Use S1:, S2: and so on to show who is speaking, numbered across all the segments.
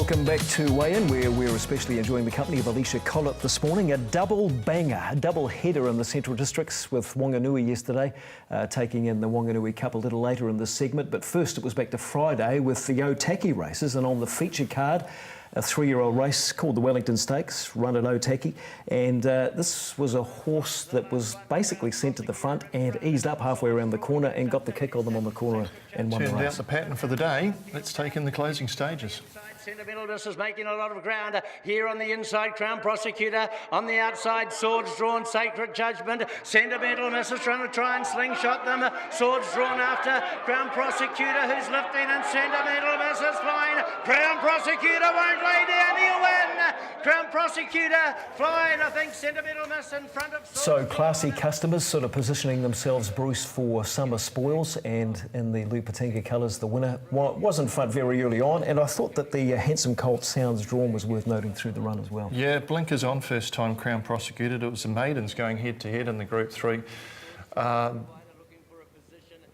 S1: Welcome back to Weigh In, where we're especially enjoying the company of Alicia Collett this morning. A double banger, a double header in the Central Districts with Wanganui yesterday, taking in the Wanganui Cup a little later in this segment. But first it was back to Friday with the Otaki races, and on the feature card, a 3-year-old race called the Wellington Stakes, run at Otaki. And this was a horse that was basically sent to the front and eased up halfway around the corner and got the kick on them on the corner and won the race.
S2: Turned out the pattern for the day. Let's take in the closing stages.
S3: Sentimental, this is making a lot of ground here on the inside. Crown Prosecutor on the outside. Swords drawn, Sacred Judgment. Sentimental misses, trying to try and slingshot them. Swords drawn after Crown Prosecutor, who's lifting, and Sentimental misses flying. Crown Prosecutor won't lay down. He'll win. Crown Prosecutor flying. I think Sentimental miss in front of.
S1: So classy customers sort of positioning themselves, Bruce, for summer spoils, and in the Lupatinga colours, the winner wasn't front very early on, and I thought that the Handsome Colt Sounds Drawn was worth noting through the run as well.
S2: Yeah, blinkers on first time Crown Prosecuted. It was the maidens going head to head in the Group 3.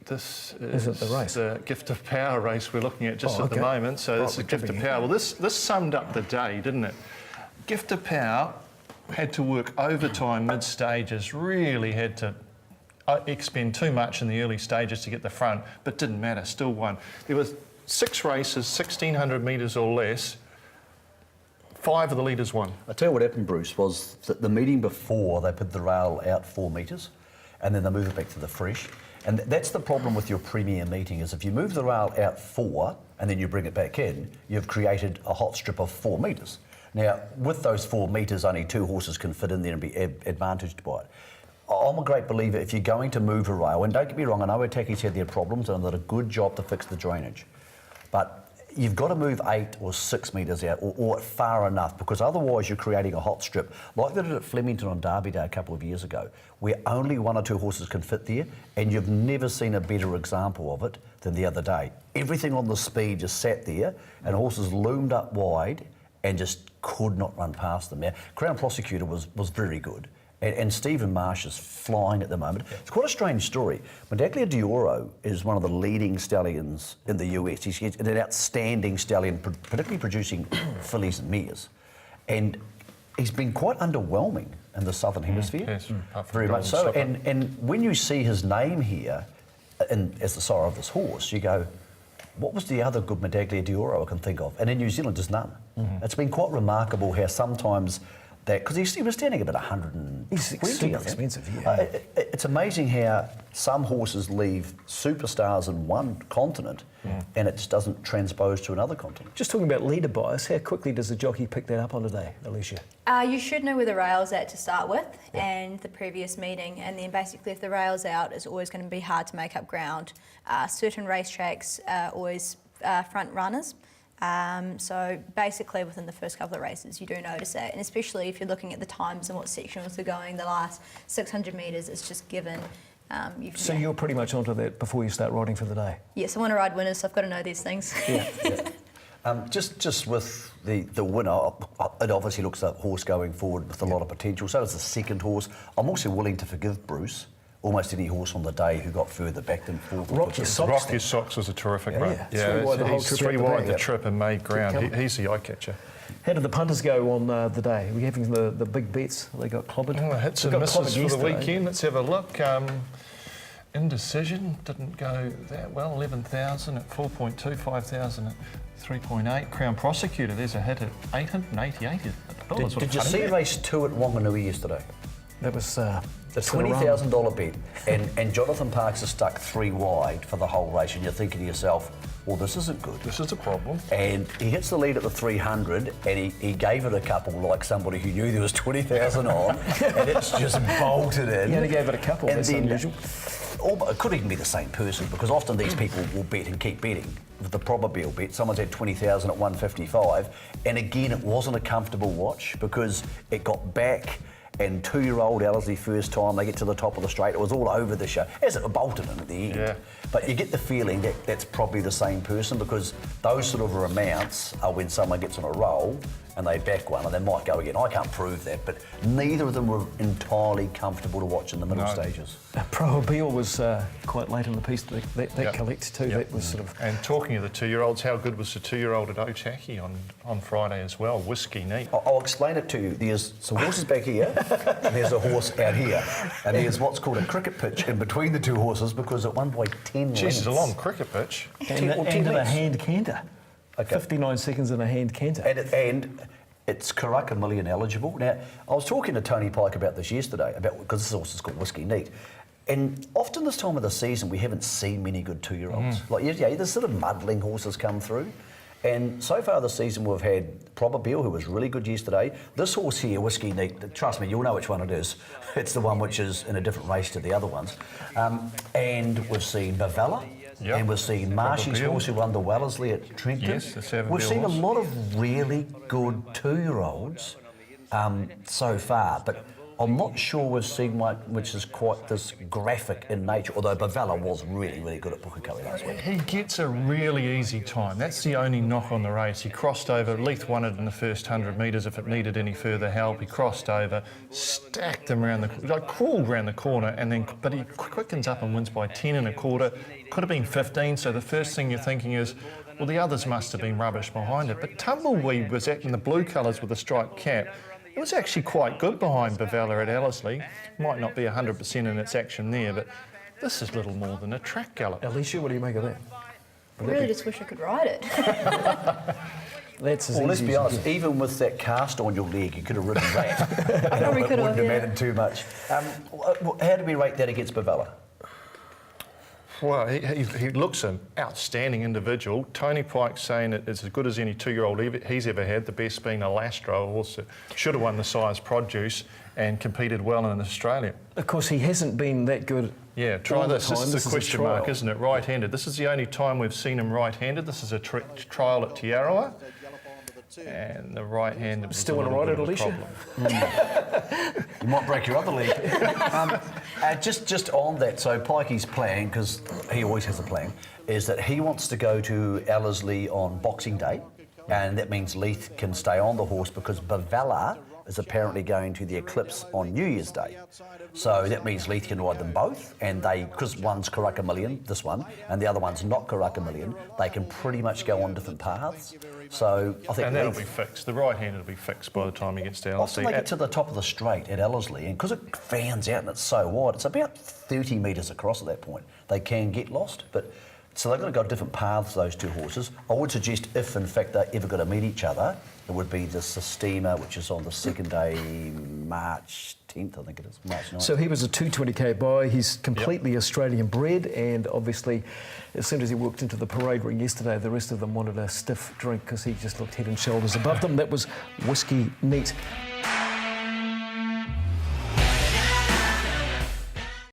S2: This is
S1: it the race?
S2: The Gift of Power race we're looking at just at the moment. So this is Gift of Power. Well, this summed up the day, didn't it? Gift of Power had to work overtime mid-stages, really had to expend too much in the early stages to get the front, but didn't matter, still won. There was 6 races, 1,600 metres or less. 5 of the leaders won.
S4: I tell you what happened, Bruce, was that the meeting before they put the rail out 4 metres and then they move it back to the fresh. And that's the problem with your premier meeting, is if you move the rail out 4 and then you bring it back in, you've created a hot strip of 4 metres. Now, with those 4 metres, only 2 horses can fit in there and be advantaged by it. I'm a great believer, if you're going to move a rail, and don't get me wrong, I know Otaki's had their problems and they've done a good job to fix the drainage, but you've got to move 8 or 6 metres out, or far enough, because otherwise you're creating a hot strip, like they did at Flemington on Derby Day a couple of years ago, where only 1 or 2 horses can fit there, and you've never seen a better example of it than the other day. Everything on the speed just sat there, and horses loomed up wide and just could not run past them. Now, Crown Prosecutor was very good. And Stephen Marsh is flying at the moment. It's quite a strange story. Medaglia d'Oro is one of the leading stallions in the US. He's an outstanding stallion, particularly producing fillies and mares. And he's been quite underwhelming in the Southern Hemisphere.
S2: Yes,
S4: very much so. And when you see his name here as the sire of this horse, you go, what was the other good Medaglia d'Oro I can think of? And in New Zealand, there's none. It's been quite remarkable how sometimes because he was standing about 120.
S1: He's extremely expensive, yeah.
S4: It's amazing how some horses leave superstars in one continent and it just doesn't transpose to another continent.
S1: Just talking about leader bias, how quickly does the jockey pick that up on today, Alicia?
S5: You should know where the rail's at to start with and the previous meeting, and then basically if the rail's out, it's always going to be hard to make up ground. Certain racetracks always front runners. So basically within the first couple of races you do notice that, and especially if you're looking at the times and what sections are going the last 600 metres, it's just given.
S1: So you're pretty much onto that before you start riding for the day?
S5: Yes, I want to ride winners, so I've got to know these things.
S4: Just with the winner, it obviously looks like a horse going forward with a lot of potential. So does the second horse. I'm also willing to forgive Bruce almost any horse on the day who got further back than 4th.
S1: Rock Your
S2: Socks was a terrific run. He's 3 wide the trip and made ground. He's the eye catcher.
S1: How did the punters go on the day? Are we having the big bets? They got clobbered?
S2: Oh, hits and misses for the weekend. Let's have a look. Indecision didn't go that well. 11,000 at 4.2, 5,000 at 3.8. Crown Prosecutor, there's a hit at 888.
S4: Did you see race 2 at Wanganui yesterday?
S1: That was
S4: the $20,000 bet, and Jonathan Parks is stuck 3 wide for the whole race, and you're thinking to yourself, well, this isn't good.
S2: This is a problem.
S4: And he hits the lead at the 300, and he gave it a couple like somebody who knew there was 20,000 on, and it's just bolted in.
S1: He only gave it a couple, that's unusual.
S4: It could even be the same person, because often these people will bet and keep betting. With the Probabeel bet, someone's had 20,000 at 155, and again, it wasn't a comfortable watch because it got back. And 2-year-old Ellerslie first time they get to the top of the straight, it was all over the show, as it bolted in at the end.
S2: Yeah.
S4: But you get the feeling that that's probably the same person, because those sort of amounts are when someone gets on a roll and they back one, and they might go again. I can't prove that, but neither of them were entirely comfortable to watch in the middle stages.
S1: Pro Bill was quite late in the piece that collect too. That was sort of.
S2: And talking of the 2-year-olds, how good was the 2-year-old at Otaki on Friday as well? Whiskey neat.
S4: I'll explain it to you. There's some horses back here, and there's a horse out here, and there's what's called a cricket pitch in between the two horses because it won by 10 lengths.
S2: Jeez, it's a long cricket pitch.
S1: And a hand canter. Okay. 59 seconds in a hand canter.
S4: And it's Karaka Million eligible. Now, I was talking to Tony Pike about this yesterday, because this horse is called Whiskey Neat. And often this time of the season, we haven't seen many good 2-year-olds. Like, there's sort of muddling horses come through. And so far this season, we've had Probabeel, who was really good yesterday. This horse here, Whiskey Neat, trust me, you'll know which one it is. It's the one which is in a different race to the other ones. And we've seen Bavella. Yep. And we've seen Marshy's horse who won the Wellesley at Trenton.
S2: Yes, the 7
S4: We've seen a lot of really good 2-year-olds so far, but I'm not sure we've seen one which is quite this graphic in nature, although Bavella was really, really good at Pukekohe last week.
S2: He gets a really easy time. That's the only knock on the race. He crossed over, Leith won it in the first 100 metres if it needed any further help. He crossed over, stacked him around crawled around the corner, but he quickens up and wins by 10 1/4. Could have been 15, so the first thing you're thinking is, well, the others must have been rubbish behind it. But Tumbleweed was in the blue colours with a striped cap. It was actually quite good behind Bavella at Ellerslie. Might not be 100% in its action there, but this is little more than a track gallop.
S1: Alicia, what do you make of that?
S5: I really just wish I could ride it.
S1: That's
S4: well, let's be honest, even with that cast on your leg, you could have ridden that.
S5: I probably could have,
S4: wouldn't have mattered too much. How do we rate that against Bavella?
S2: Well, he looks an outstanding individual. Tony Pike's saying it's as good as any 2-year-old he's ever had, the best being a Lastro, a horse that should have won the size produce and competed well in Australia.
S1: Of course, he hasn't been that good.
S2: Yeah, try this. This is a question
S1: trial.
S2: mark, isn't it? Right-handed. This is the only time we've seen him right-handed. This is a trial at Tiaroa. And the right-handed was
S1: still want to ride it, Alicia?
S4: You might break your other leg. Just on that, so Pikey's plan, because he always has a plan, is that he wants to go to Ellerslie on Boxing Day, and that means Leith can stay on the horse because Bavella is apparently going to the Eclipse on New Year's Day. So that means Leith can ride them both, and because one's Karaka Million, this one, and the other one's not Karaka Million, they can pretty much go on different paths. So I think
S2: that'll be fixed. The right-handed will be fixed by the time he gets to Ellerslie.
S4: Often they get to the top of the straight at Ellerslie, and because it fans out and it's so wide, it's about 30 metres across at that point. They can get lost, but so they're going to go different paths, those two horses. I would suggest if, in fact, they're ever going to meet each other, it would be the Sistema, which is on the second day, March 10th, I think it is, March 9th.
S1: So he was a 220k buy. He's completely Australian bred, and obviously, as soon as he walked into the parade ring yesterday, the rest of them wanted a stiff drink because he just looked head and shoulders above them. That was Whiskey Neat.